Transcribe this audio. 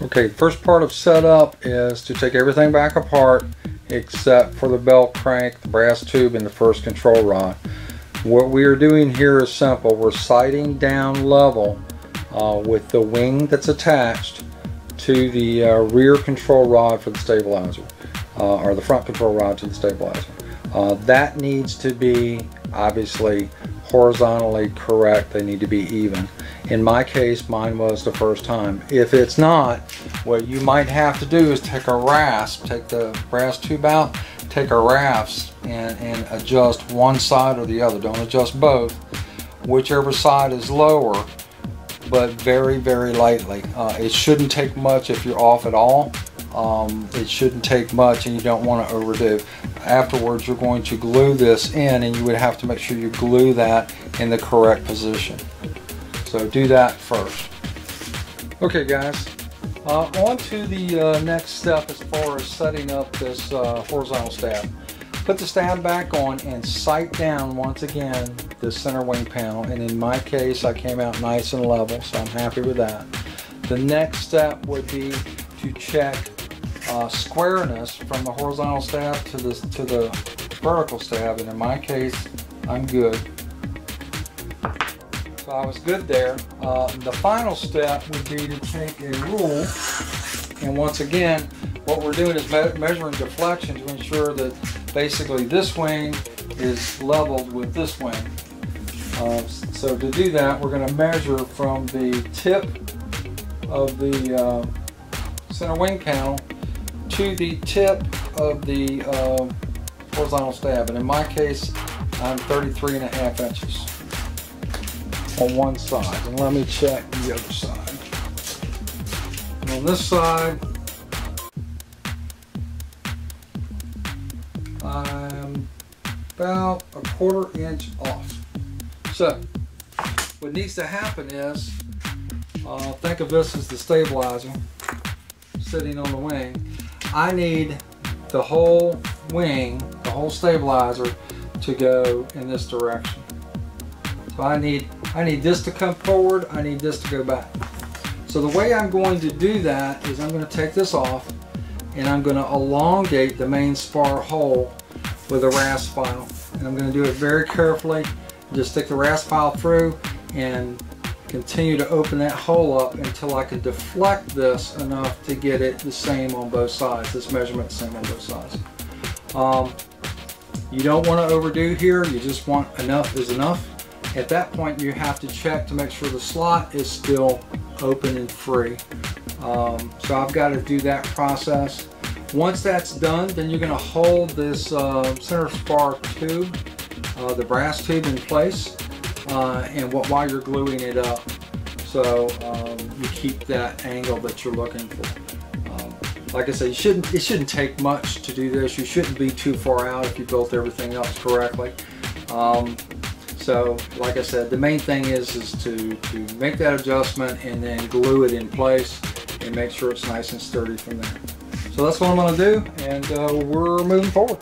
Okay, first part of setup is to take everything back apart except for the belt crank, the brass tube, and the first control rod. What we are doing here is simple. We're sighting down level with the wing that's attached to the rear control rod for the stabilizer, or the front control rod to the stabilizer. That needs to be obviously horizontally correct. They need to be even. In my case, mine was the first time. If it's not, what you might have to do is take a rasp, take the brass tube out, take a rasp and adjust one side or the other. Don't adjust both. Whichever side is lower, but very, very lightly. It shouldn't take much if you're off at all. It shouldn't take much and you don't want to overdo. Afterwards, you're going to glue this in, and you would have to make sure you glue that in the correct position. So do that first. Okay guys, on to the next step as far as setting up this horizontal stab. Put the stab back on and sight down once again the center wing panel, and in my case I came out nice and level, so I'm happy with that. The next step would be to check squareness from the horizontal stab to the vertical stab, and in my case I'm good. So I was good there. The final step would be to take a rule, and once again what we're doing is measuring deflection to ensure that basically this wing is leveled with this wing. So to do that, we're going to measure from the tip of the center wing panel to the tip of the horizontal stab, and in my case I'm 33.5 inches on one side, and let me check the other side. And on this side I'm about a 1/4 inch off. So what needs to happen is, think of this as the stabilizer sitting on the wing. I need the whole wing, the whole stabilizer, to go in this direction. So I need this to come forward, I need this to go back. So the way I'm going to do that is I'm going to take this off and I'm going to elongate the main spar hole with a rasp file. And I'm going to do it very carefully. Just stick the rasp file through and continue to open that hole up until I can deflect this enough to get it the same on both sides. This measurement the same on both sides. You don't want to overdo here. You just want enough is enough. At that point you have to check to make sure the slot is still open and free. So I've got to do that process. Once that's done, then you're going to hold this center spar tube, the brass tube, in place, and while you're gluing it up, so you keep that angle that you're looking for. Like I said, it shouldn't take much to do this. You shouldn't be too far out if you built everything else correctly. So like I said, the main thing is to make that adjustment and then glue it in place and make sure it's nice and sturdy from there. So that's what I'm going to do, and we're moving forward.